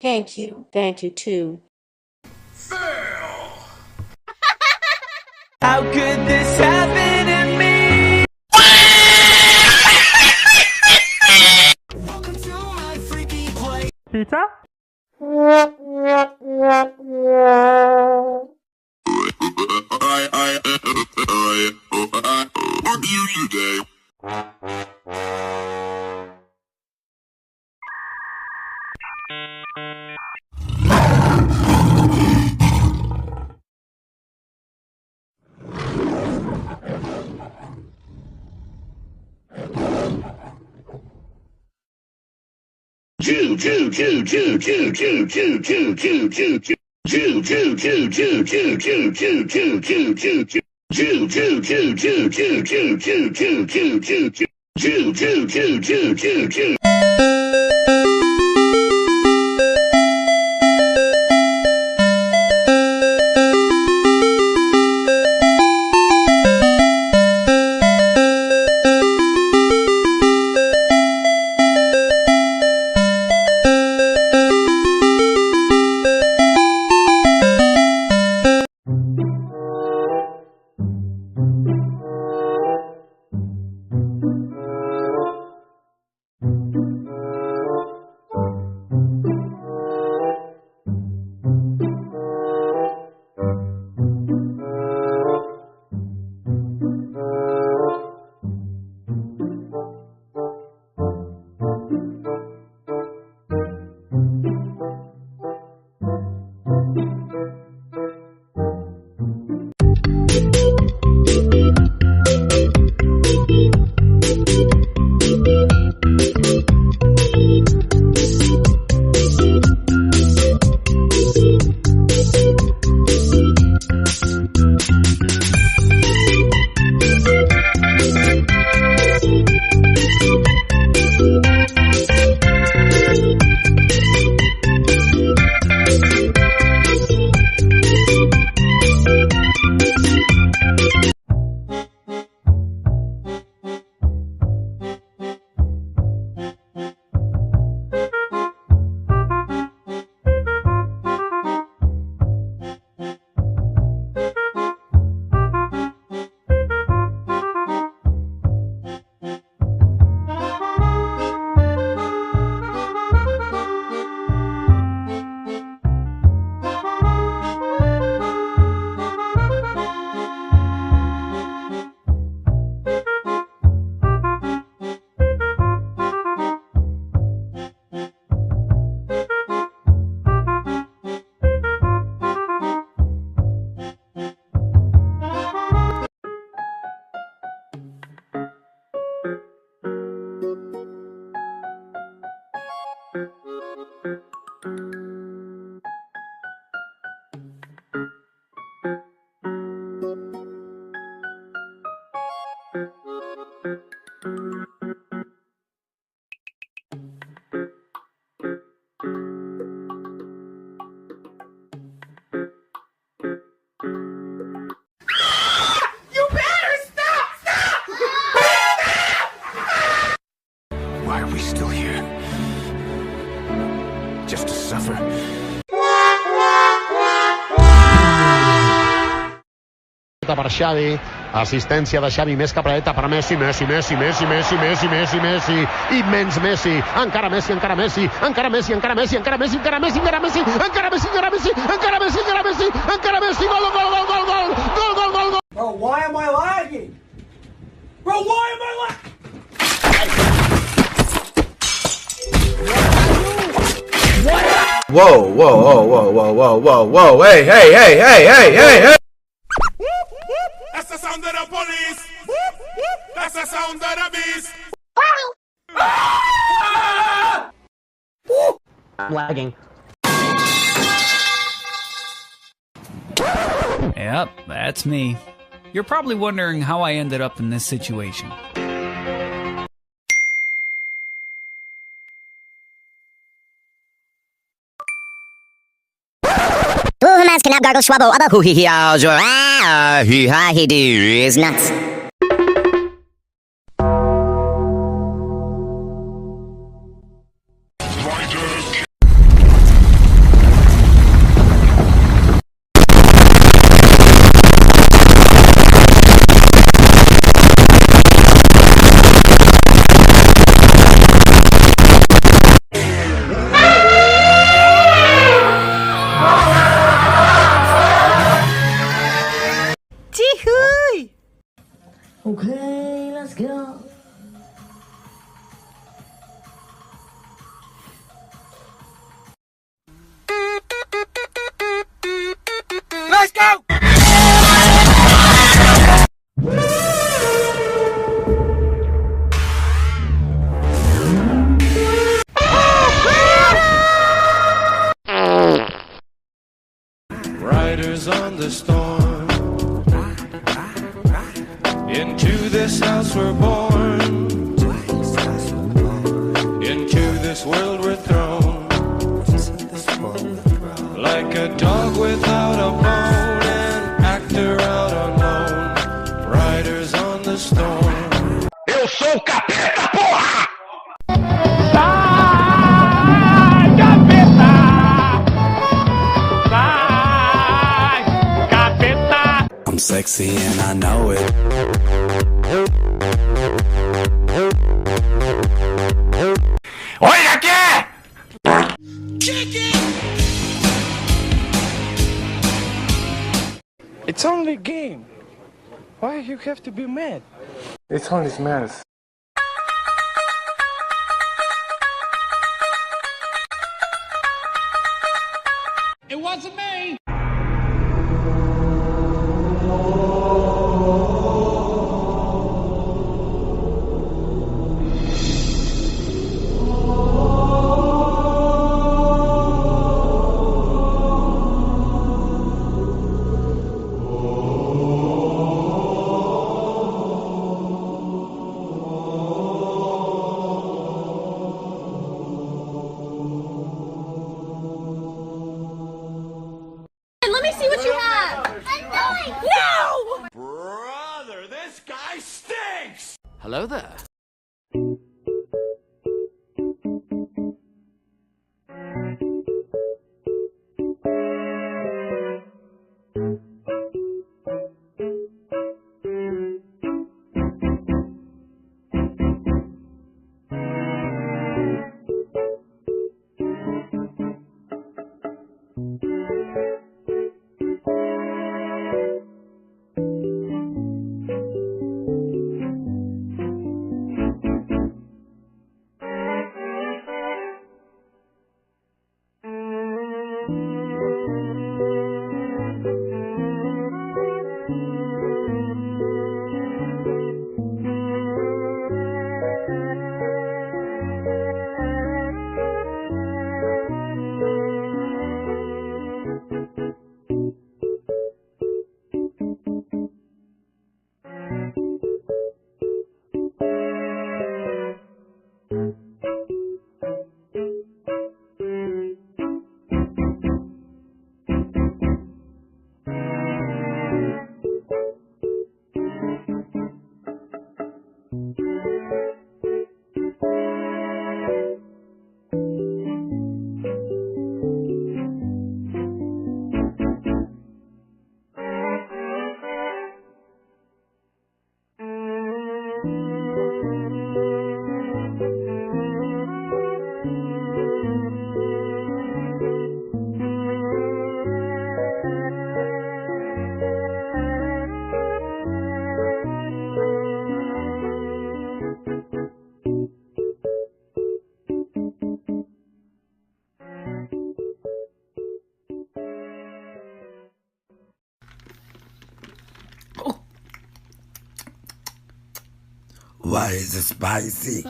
Thank you. Thank you, too. Fail! How could this happen to me? Welcome to my freaky place. Pizza? What do you today? Choo choo choo choo choo choo choo choo choo choo choo. Choo choo choo choo choo choo choo choo choo choo choo. Choo choo choo choo choo choo choo choo choo choo choo. Choo choo choo choo choo choo. Why are we still here? Just to suffer? Per Xavi, assistència de Xavi, més capradeta per Messi, Messi, Messi, Messi, Messi, Messi, Messi, Messi, immens Messi, encara Messi, encara Messi, encara Messi, encara Messi, encara Messi, encara Messi, encara Messi, encara Messi, encara Messi, encara Messi, encara Messi, encara Messi, gol, gol, gol, gol, gol, gol, gol, gol, gol. Bro, why am I lagging? Bro, why am I lagging? Whoa, whoa, whoa, whoa, whoa, whoa, whoa, whoa, hey, hey, hey, hey, hey, hey, hey! That's the sound of the police. That's the sound of the beast. I'm lagging. Yep, that's me. You're probably wondering how I ended up in this situation. Who has cannot gargle swabble other who he he do is nuts. Riders on the storm. Into this house we're born. Into this world we're thrown. Like a dog without a bone, an actor out on loan. Riders on the storm. Eu sou o capeta, porra! Sai, capeta! Sai, capeta! I'm sexy and I know it. Olha aqui! It's only a game. Why you have to be mad? It's only smells. It wasn't me! Let me see what you have. No! Brother, this guy stinks! Hello there. Why is it spicy?